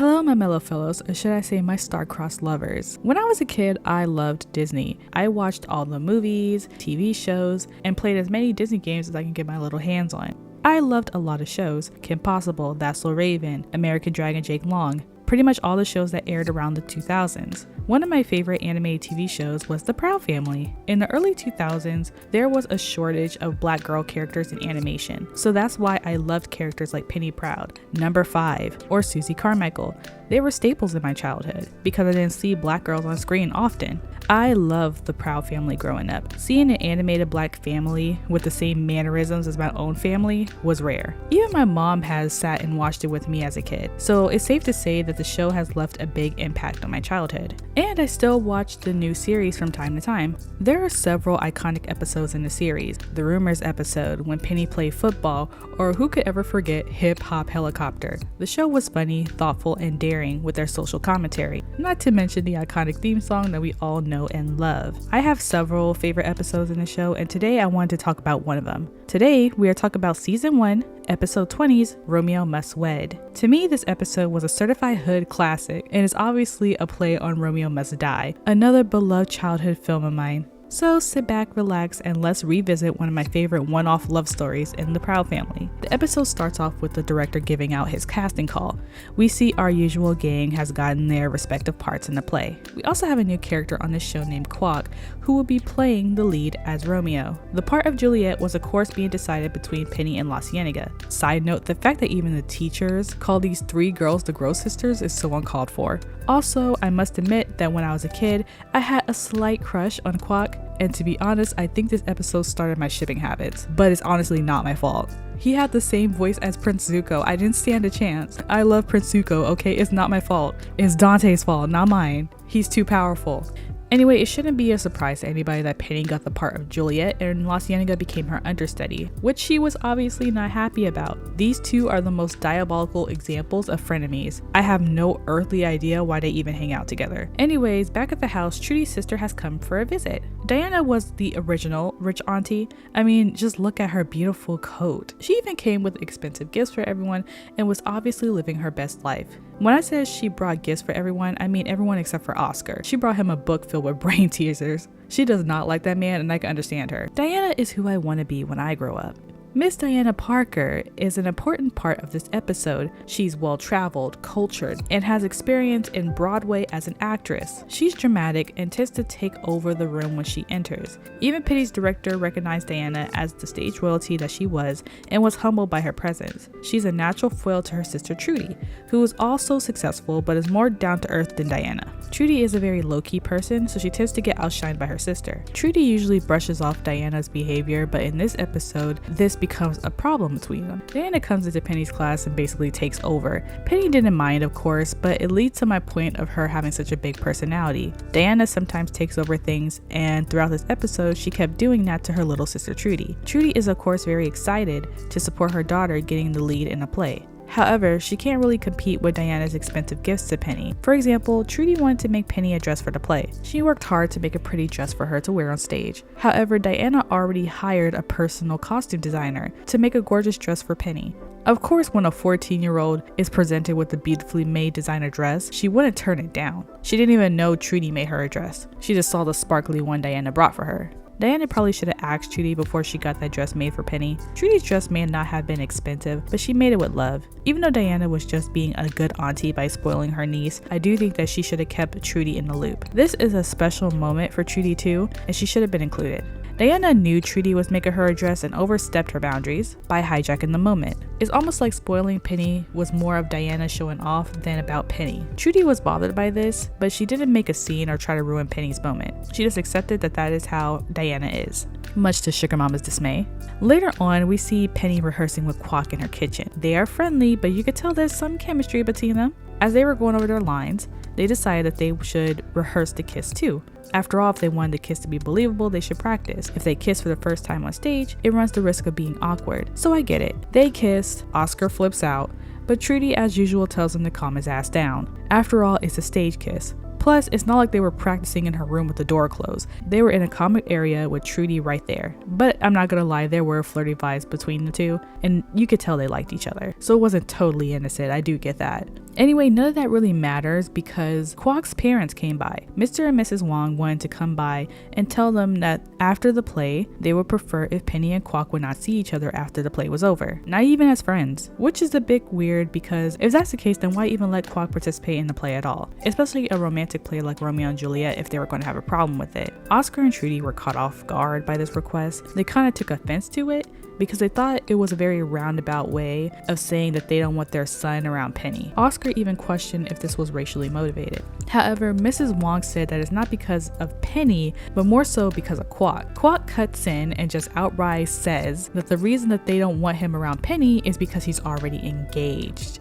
Hello my mellow fellows, or should I say my star-crossed lovers. When I was a kid, I loved Disney. I watched all the movies, TV shows, and played as many Disney games as I can get my little hands on. I loved a lot of shows: Kim Possible, That's So Raven, American Dragon Jake Long, pretty much all the shows that aired around the 2000s. One of my favorite animated TV shows was The Proud Family. In the early 2000s, there was a shortage of black girl characters in animation, so that's why I loved characters like Penny Proud, Number 5, or Susie Carmichael. They were staples in my childhood because I didn't see black girls on screen often. I loved The Proud Family growing up. Seeing an animated black family with the same mannerisms as my own family was rare. Even my mom has sat and watched it with me as a kid, so it's safe to say that the show has left a big impact on my childhood. And I still watch the new series from time to time. There are several iconic episodes in the series. The Rumors episode, when Penny played football, or who could ever forget Hip Hop Helicopter. The show was funny, thoughtful, and daring with their social commentary, not to mention the iconic theme song that we all know and love. I have several favorite episodes in the show, and today I wanted to talk about one of them. Today we are talking about season 1, episode 20's Romeo Must Wed. To me, this episode was a certified hood classic and is obviously a play on Romeo Must Die, another beloved childhood film of mine. So sit back, relax, and let's revisit one of my favorite one-off love stories in The Proud Family. The episode starts off with the director giving out his casting call. We see our usual gang has gotten their respective parts in the play. We also have a new character on this show named Quack, who will be playing the lead as Romeo. The part of Juliet was of course being decided between Penny and La Cienega. Side note, the fact that even the teachers call these 3 girls the Gross Sisters is so uncalled for. Also, I must admit that when I was a kid, I had a slight crush on Quack, and to be honest, I think this episode started my shipping habits, but it's honestly not my fault. He had the same voice as Prince Zuko. I didn't stand a chance. I love Prince Zuko, okay? It's not my fault. It's Dante's fault, not mine. He's too powerful. Anyway, it shouldn't be a surprise to anybody that Penny got the part of Juliet and La Cienega became her understudy, which she was obviously not happy about. These two are the most diabolical examples of frenemies. I have no earthly idea why they even hang out together. Anyways, back at the house, Trudy's sister has come for a visit. Diana was the original rich auntie. I mean, just look at her beautiful coat. She even came with expensive gifts for everyone and was obviously living her best life. When I say she brought gifts for everyone, I mean everyone except for Oscar. She brought him a book filled with brain teasers. She does not like that man, and I can understand her. Diana is who I want to be when I grow up. Miss Diana Parker is an important part of this episode. She's well-traveled, cultured, and has experience in Broadway as an actress. She's dramatic and tends to take over the room when she enters. Even Penny's director recognized Diana as the stage royalty that she was and was humbled by her presence. She's a natural foil to her sister Trudy, who is also successful but is more down-to-earth than Diana. Trudy is a very low-key person, so she tends to get outshined by her sister. Trudy usually brushes off Diana's behavior, but in this episode, this becomes a problem between them. Diana comes into Penny's class and basically takes over. Penny didn't mind, of course, but it leads to my point of her having such a big personality. Diana sometimes takes over things, and throughout this episode, she kept doing that to her little sister Trudy. Trudy is of course very excited to support her daughter getting the lead in a play. However, she can't really compete with Diana's expensive gifts to Penny. For example, Trudy wanted to make Penny a dress for the play. She worked hard to make a pretty dress for her to wear on stage. However, Diana already hired a personal costume designer to make a gorgeous dress for Penny. Of course, when a 14-year-old is presented with a beautifully made designer dress, she wouldn't turn it down. She didn't even know Trudy made her a dress. She just saw the sparkly one Diana brought for her. Diana probably should have asked Trudy before she got that dress made for Penny. Trudy's dress may not have been expensive, but she made it with love. Even though Diana was just being a good auntie by spoiling her niece, I do think that she should have kept Trudy in the loop. This is a special moment for Trudy too, and she should have been included. Diana knew Trudy was making her a dress and overstepped her boundaries by hijacking the moment. It's almost like spoiling Penny was more of Diana showing off than about Penny. Trudy was bothered by this, but she didn't make a scene or try to ruin Penny's moment. She just accepted that that is how Diana is, much to Sugar Mama's dismay. Later on, we see Penny rehearsing with Quack in her kitchen. They are friendly, but you could tell there's some chemistry between them. As they were going over their lines, they decided that they should rehearse the kiss too. After all, if they wanted the kiss to be believable, they should practice. If they kiss for the first time on stage, it runs the risk of being awkward. So I get it. They kissed, Oscar flips out, but Trudy as usual tells him to calm his ass down. After all, it's a stage kiss. Plus, it's not like they were practicing in her room with the door closed. They were in a common area with Trudy right there. But I'm not gonna lie, there were flirty vibes between the two, and you could tell they liked each other. So it wasn't totally innocent, I do get that. Anyway, none of that really matters because Kwok's parents came by. Mr. and Mrs. Wong wanted to come by and tell them that after the play, they would prefer if Penny and Kwok would not see each other after the play was over, not even as friends, which is a bit weird because if that's the case, then why even let Kwok participate in the play at all, especially a romantic play like Romeo and Juliet if they were going to have a problem with it. Oscar and Trudy were caught off guard by this request. They kind of took offense to it because they thought it was a very roundabout way of saying that they don't want their son around Penny. Oscar even questioned if this was racially motivated. However, Mrs. Wong said that it's not because of Penny, but more so because of Kwok. Kwok cuts in and just outright says that the reason that they don't want him around Penny is because he's already engaged.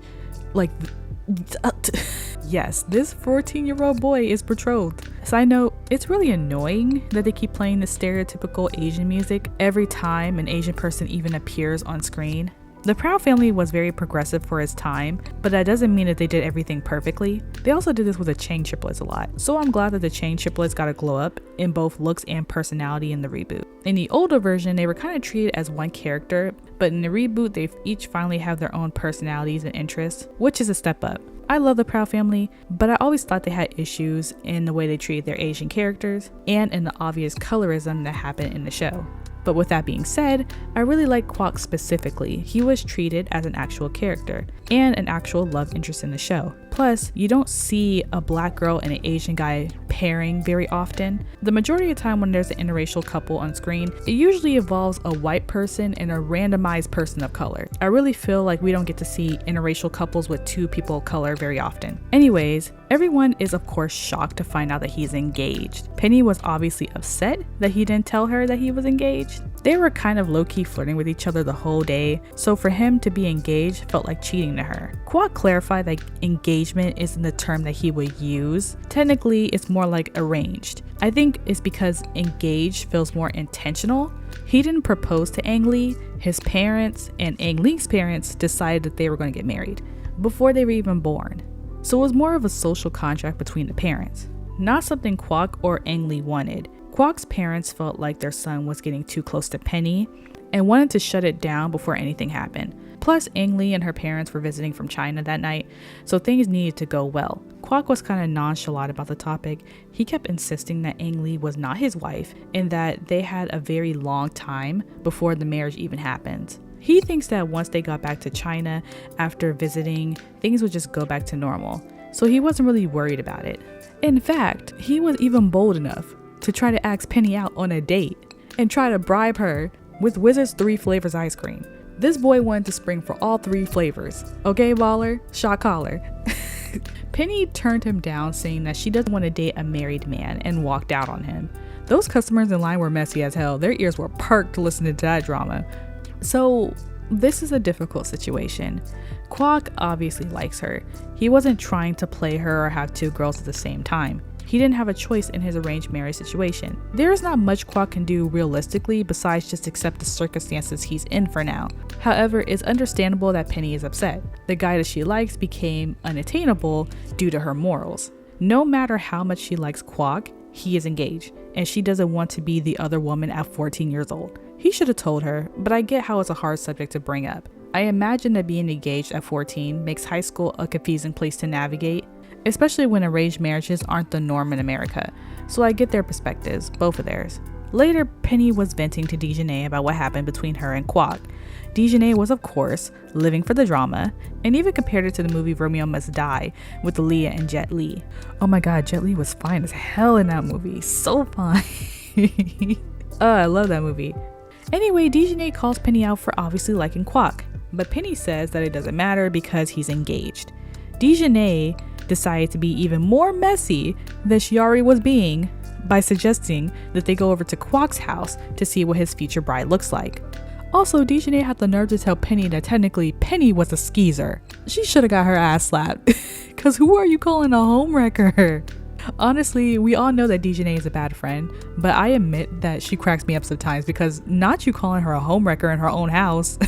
Like, yes, this 14-year-old boy is betrothed. Side note, it's really annoying that they keep playing the stereotypical Asian music every time an Asian person even appears on screen. The Proud family was very progressive for its time, but that doesn't mean that they did everything perfectly. They also did this with the Chang triplets a lot, so I'm glad that the Chang triplets got a glow up in both looks and personality in the reboot. In the older version, they were kind of treated as one character, but in the reboot, they each finally have their own personalities and interests, which is a step up. I love the Proud family, but I always thought they had issues in the way they treated their Asian characters and in the obvious colorism that happened in the show. But with that being said, I really like Kwok specifically. He was treated as an actual character and an actual love interest in the show. Plus, you don't see a black girl and an Asian guy pairing very often. The majority of the time when there's an interracial couple on screen, it usually involves a white person and a randomized person of color. I really feel like we don't get to see interracial couples with two people of color very often. Anyways, everyone is of course shocked to find out that he's engaged. Penny was obviously upset that he didn't tell her that he was engaged. They were kind of low-key flirting with each other the whole day, so for him to be engaged felt like cheating to her. Kwok clarified that engagement isn't the term that he would use. Technically, it's more like arranged. I think it's because engaged feels more intentional. He didn't propose to Ang Lee. His parents and Ang Lee's parents decided that they were going to get married before they were even born. So it was more of a social contract between the parents, not something Kwok or Ang Lee wanted. Kwok's parents felt like their son was getting too close to Penny and wanted to shut it down before anything happened. Plus, Ang Lee and her parents were visiting from China that night, so things needed to go well. Kwok was kind of nonchalant about the topic. He kept insisting that Ang Lee was not his wife and that they had a very long time before the marriage even happened. He thinks that once they got back to China after visiting, things would just go back to normal, so he wasn't really worried about it. In fact, he was even bold enough to try to ask Penny out on a date and try to bribe her with Wizard's 3 flavors ice cream. This boy wanted to spring for all 3 flavors. Okay, baller? Shot caller. Penny turned him down, saying that she doesn't want to date a married man, and walked out on him. Those customers in line were messy as hell. Their ears were perked listening to that drama. So this is a difficult situation. Kwok obviously likes her. He wasn't trying to play her or have 2 girls at the same time. He didn't have a choice in his arranged marriage situation. There is not much Kwok can do realistically besides just accept the circumstances he's in for now. However, it's understandable that Penny is upset. The guy that she likes became unattainable due to her morals. No matter how much she likes Kwok, he is engaged, and she doesn't want to be the other woman at 14 years old. He should have told her, but I get how it's a hard subject to bring up. I imagine that being engaged at 14 makes high school a confusing place to navigate, especially when arranged marriages aren't the norm in America, so I get their perspectives, both of theirs. Later, Penny was venting to Dejanay about what happened between her and Kwok. Dejanay was, of course, living for the drama, and even compared it to the movie Romeo Must Die with Leah and Jet Li. Oh my god, Jet Li was fine as hell in that movie, so fine. I love that movie. Anyway, Dejanay calls Penny out for obviously liking Kwok, but Penny says that it doesn't matter because he's engaged. Dejanay decided to be even more messy than she already was being by suggesting that they go over to Kwok's house to see what his future bride looks like. Also, Dejanay had the nerve to tell Penny that technically Penny was a skeezer. She should have got her ass slapped, cause who are you calling a homewrecker? Honestly, we all know that Dejanay is a bad friend, but I admit that she cracks me up sometimes because not you calling her a homewrecker in her own house.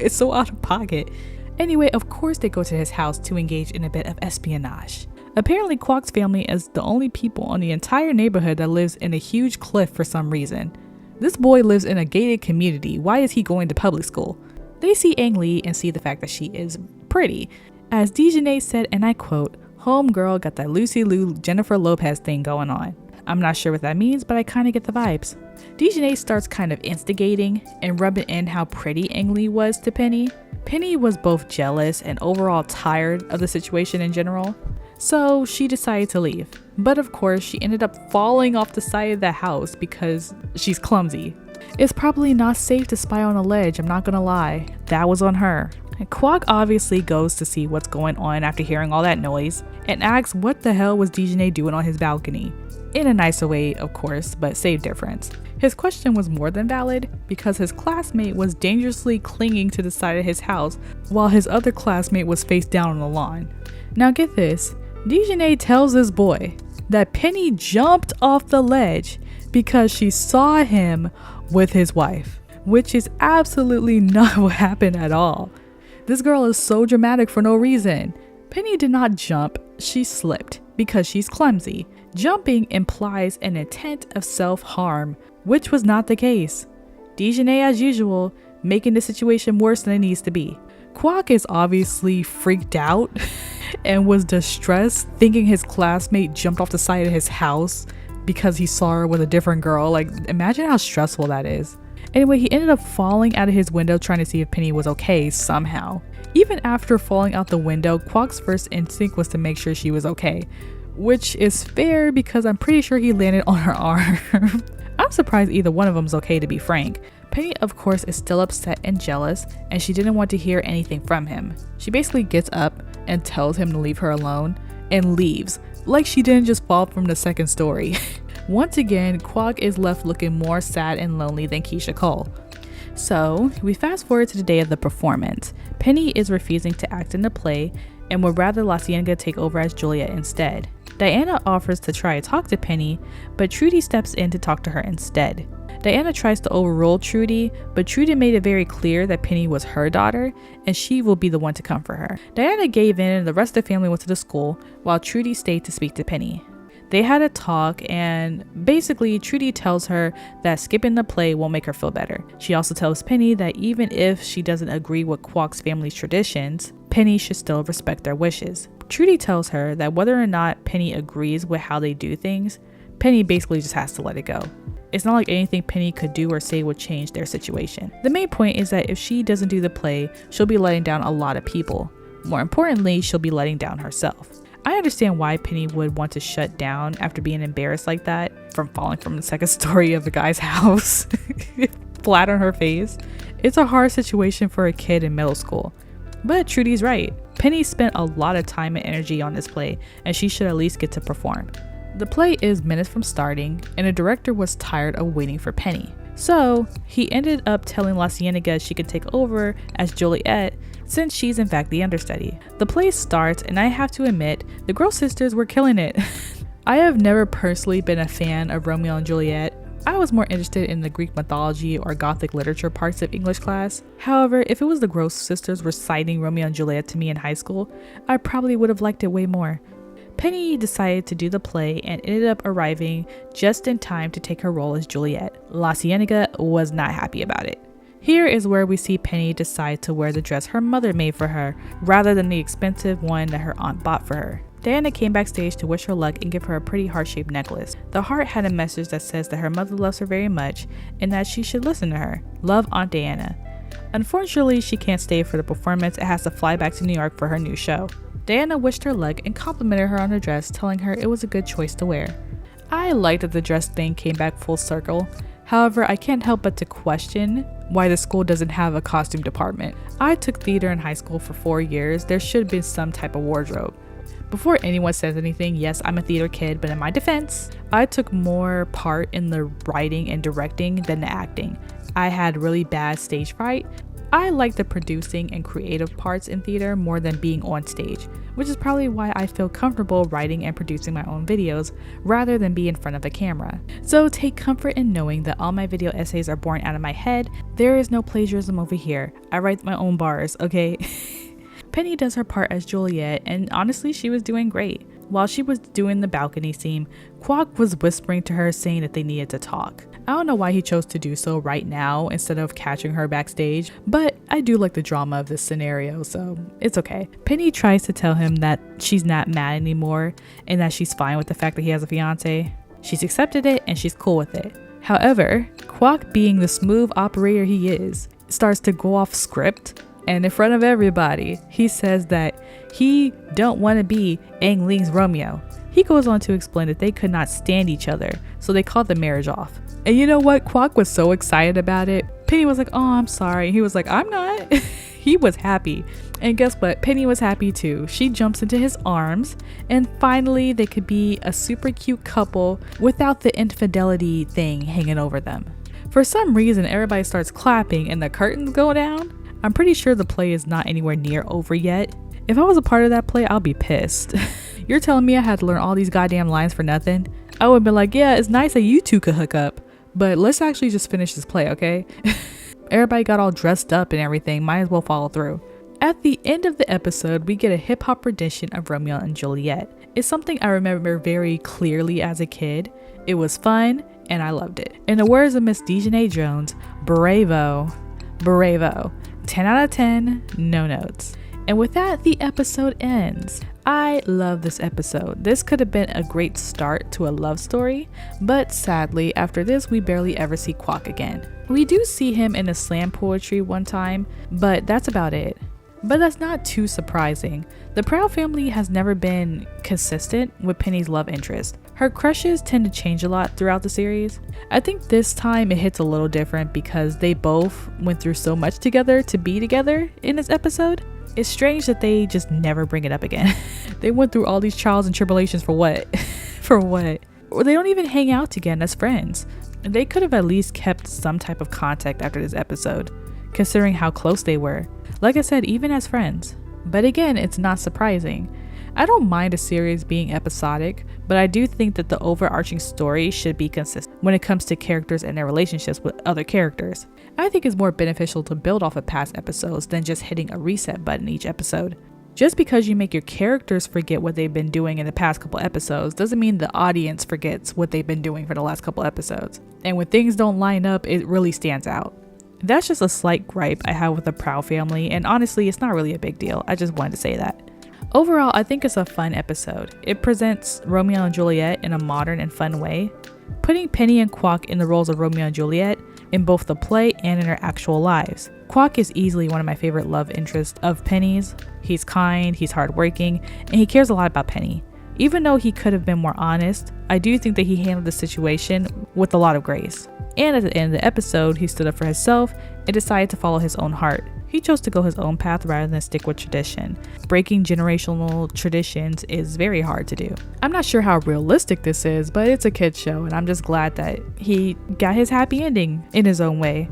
It's so out of pocket. Anyway, of course they go to his house to engage in a bit of espionage. Apparently, Kwok's family is the only people on the entire neighborhood that lives in a huge cliff for some reason. This boy lives in a gated community. Why is he going to public school? They see Ang Lee and see the fact that she is pretty. As Dejanay said, and I quote, "Homegirl got that Lucy Liu Jennifer Lopez thing going on." I'm not sure what that means, but I kind of get the vibes. Dejanay starts kind of instigating and rubbing in how pretty Ang Lee was to Penny. Penny was both jealous and overall tired of the situation in general, so she decided to leave. But of course, she ended up falling off the side of the house because she's clumsy. It's probably not safe to spy on a ledge, I'm not gonna lie. That was on her. And Kwok obviously goes to see what's going on after hearing all that noise and asks what the hell was Dejanay doing on his balcony. In a nicer way, of course, but same difference. His question was more than valid because his classmate was dangerously clinging to the side of his house while his other classmate was face down on the lawn. Now get this, Dejanay tells this boy that Penny jumped off the ledge because she saw him with his wife, which is absolutely not what happened at all. This girl is so dramatic for no reason. Penny did not jump, she slipped because she's clumsy. Jumping implies an intent of self-harm, which was not the case. Dejanay, as usual, making the situation worse than it needs to be. Kwok is obviously freaked out and was distressed, thinking his classmate jumped off the side of his house because he saw her with a different girl. Like, imagine how stressful that is. Anyway, he ended up falling out of his window trying to see if Penny was okay somehow. Even after falling out the window, Kwok's first instinct was to make sure she was okay, which is fair because I'm pretty sure he landed on her arm. I'm surprised either one of them is okay, to be frank. Penny, of course, is still upset and jealous, and she didn't want to hear anything from him. She basically gets up and tells him to leave her alone and leaves, like she didn't just fall from the second story. Once again, Kwok is left looking more sad and lonely than Keisha Cole. So, we fast forward to the day of the performance. Penny is refusing to act in the play and would rather La Cienega take over as Juliet instead. Diana offers to try to talk to Penny, but Trudy steps in to talk to her instead. Diana tries to overrule Trudy, but Trudy made it very clear that Penny was her daughter and she will be the one to comfort her. Diana gave in and the rest of the family went to the school while Trudy stayed to speak to Penny. They had a talk and basically Trudy tells her that skipping the play won't make her feel better. She also tells Penny that even if she doesn't agree with Kwok's family's traditions, Penny should still respect their wishes. Trudy tells her that whether or not Penny agrees with how they do things, Penny basically just has to let it go. It's not like anything Penny could do or say would change their situation. The main point is that if she doesn't do the play, she'll be letting down a lot of people. More importantly, she'll be letting down herself. I understand why Penny would want to shut down after being embarrassed like that from falling from the second story of the guy's house flat on her face. It's a hard situation for a kid in middle school. But Trudy's right. Penny spent a lot of time and energy on this play, and she should at least get to perform. The play is minutes from starting, and the director was tired of waiting for Penny. So, he ended up telling La Cienega she could take over as Juliet since she's in fact the understudy. The play starts, and I have to admit, the girl sisters were killing it. I have never personally been a fan of Romeo and Juliet. I was more interested in the Greek mythology or Gothic literature parts of English class. However, if it was the Gross sisters reciting Romeo and Juliet to me in high school, I probably would have liked it way more. Penny decided to do the play and ended up arriving just in time to take her role as Juliet. La Cienega was not happy about it. Here is where we see Penny decide to wear the dress her mother made for her rather than the expensive one that her aunt bought for her. Diana came backstage to wish her luck and give her a pretty heart-shaped necklace. The heart had a message that says that her mother loves her very much and that she should listen to her. Love, Aunt Diana. Unfortunately, she can't stay for the performance and has to fly back to New York for her new show. Diana wished her luck and complimented her on her dress, telling her it was a good choice to wear. I liked that the dress thing came back full circle. However, I can't help but to question why the school doesn't have a costume department. I took theater in high school for 4 years. There should have been some type of wardrobe. Before anyone says anything, yes, I'm a theater kid, but in my defense, I took more part in the writing and directing than the acting. I had really bad stage fright. I like the producing and creative parts in theater more than being on stage, which is probably why I feel comfortable writing and producing my own videos rather than be in front of a camera. So take comfort in knowing that all my video essays are born out of my head. There is no plagiarism over here. I write my own bars, okay? Penny does her part as Juliet, and honestly, she was doing great. While she was doing the balcony scene, Kwok was whispering to her saying that they needed to talk. I don't know why he chose to do so right now instead of catching her backstage, but I do like the drama of this scenario, so it's okay. Penny tries to tell him that she's not mad anymore and that she's fine with the fact that he has a fiance. She's accepted it and she's cool with it. However, Kwok, being the smooth operator he is, starts to go off script, and in front of everybody, he says that he don't want to be Ang Lee's Romeo. He goes on to explain that they could not stand each other, so they called the marriage off. And you know what? Kwok was so excited about it. Penny was like, oh, I'm sorry. He was like, I'm not. He was happy. And guess what? Penny was happy too. She jumps into his arms, and finally they could be a super cute couple without the infidelity thing hanging over them. For some reason, everybody starts clapping and the curtains go down. I'm pretty sure the play is not anywhere near over yet. If I was a part of that play, I'll be pissed. You're telling me I had to learn all these goddamn lines for nothing? I would have been like, yeah, it's nice that you two could hook up, but let's actually just finish this play, okay? Everybody got all dressed up and everything, might as well follow through. At the end of the episode, we get a hip-hop rendition of Romeo and Juliet. It's something I remember very clearly as a kid. It was fun, and I loved it. In the words of Miss Dejanay Jones, bravo, bravo. 10 out of 10, no notes. And with that, the episode ends. I love this episode. This could have been a great start to a love story, but sadly, after this, we barely ever see Kwok again. We do see him in a slam poetry one time, but that's about it. But that's not too surprising. The Proud family has never been consistent with Penny's love interest. Her crushes tend to change a lot throughout the series. I think this time it hits a little different because they both went through so much together to be together in this episode. It's strange that they just never bring it up again. They went through all these trials and tribulations for what? For what? Or they don't even hang out again as friends. They could have at least kept some type of contact after this episode, considering how close they were. Like I said, even as friends. But again, it's not surprising. I don't mind a series being episodic, but I do think that the overarching story should be consistent when it comes to characters and their relationships with other characters. I think it's more beneficial to build off of past episodes than just hitting a reset button each episode. Just because you make your characters forget what they've been doing in the past couple episodes doesn't mean the audience forgets what they've been doing for the last couple episodes. And when things don't line up, it really stands out. That's just a slight gripe I have with the Proud family, and honestly, it's not really a big deal. I just wanted to say that. Overall, I think it's a fun episode. It presents Romeo and Juliet in a modern and fun way, putting Penny and Kwok in the roles of Romeo and Juliet in both the play and in their actual lives. Kwok is easily one of my favorite love interests of Penny's. He's kind, he's hardworking, and he cares a lot about Penny. Even though he could have been more honest, I do think that he handled the situation with a lot of grace. And at the end of the episode, he stood up for himself and decided to follow his own heart. He chose to go his own path rather than stick with tradition. Breaking generational traditions is very hard to do. I'm not sure how realistic this is, but it's a kid's show, and I'm just glad that he got his happy ending in his own way.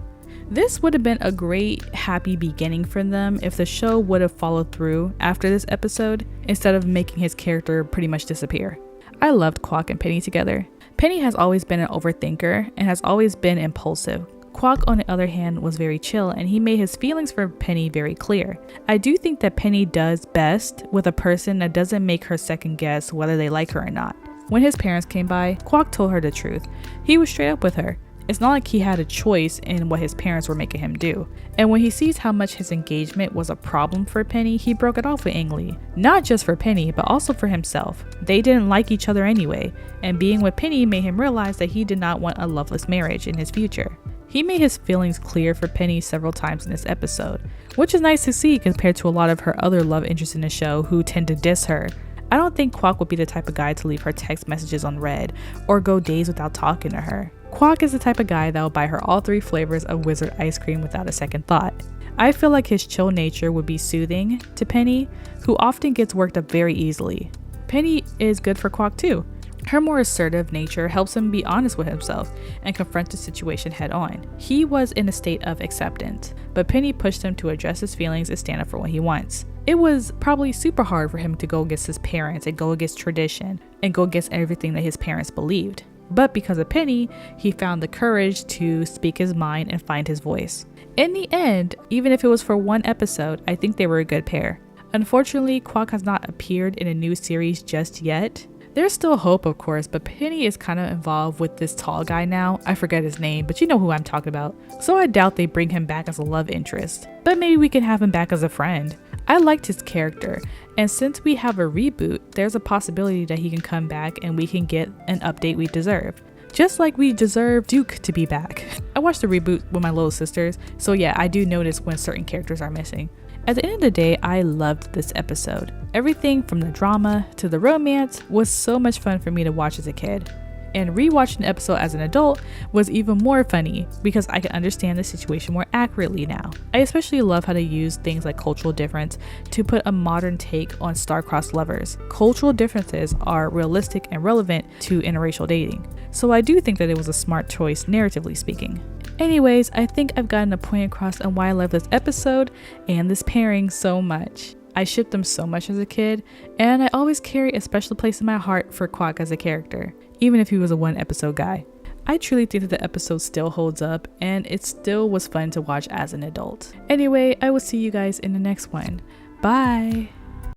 This would have been a great happy beginning for them if the show would have followed through after this episode instead of making his character pretty much disappear. I loved Kwok and Penny together. Penny has always been an overthinker and has always been impulsive. Kwok, on the other hand, was very chill, and he made his feelings for Penny very clear. I do think that Penny does best with a person that doesn't make her second guess whether they like her or not. When his parents came by, Kwok told her the truth. He was straight up with her. It's not like he had a choice in what his parents were making him do. And when he sees how much his engagement was a problem for Penny, he broke it off with Ang Lee. Not just for Penny, but also for himself. They didn't like each other anyway, and being with Penny made him realize that he did not want a loveless marriage in his future. He made his feelings clear for Penny several times in this episode, which is nice to see compared to a lot of her other love interests in the show who tend to diss her. I don't think Kwok would be the type of guy to leave her text messages unread or go days without talking to her. Kwok is the type of guy that will buy her all 3 flavors of Wizard ice cream without a second thought. I feel like his chill nature would be soothing to Penny, who often gets worked up very easily. Penny is good for Kwok too. Her more assertive nature helps him be honest with himself and confront the situation head on. He was in a state of acceptance, but Penny pushed him to address his feelings and stand up for what he wants. It was probably super hard for him to go against his parents and go against tradition and go against everything that his parents believed. But because of Penny, he found the courage to speak his mind and find his voice. In the end, even if it was for one episode, I think they were a good pair. Unfortunately, Kwok has not appeared in a new series just yet. There's still hope, of course, but Penny is kind of involved with this tall guy now. I forget his name, but you know who I'm talking about. So I doubt they bring him back as a love interest. But maybe we can have him back as a friend. I liked his character, and since we have a reboot, there's a possibility that he can come back and we can get an update we deserve. Just like we deserve Duke to be back. I watched the reboot with my little sisters, so yeah, I do notice when certain characters are missing. At the end of the day, I loved this episode. Everything from the drama to the romance was so much fun for me to watch as a kid. And rewatching the episode as an adult was even more funny because I can understand the situation more accurately now. I especially love how they use things like cultural difference to put a modern take on star-crossed lovers. Cultural differences are realistic and relevant to interracial dating. So I do think that it was a smart choice, narratively speaking. Anyways, I think I've gotten a point across on why I love this episode and this pairing so much. I shipped them so much as a kid, and I always carry a special place in my heart for Kwok as a character, even if he was a one episode guy. I truly think that the episode still holds up, and it still was fun to watch as an adult. Anyway, I will see you guys in the next one. Bye!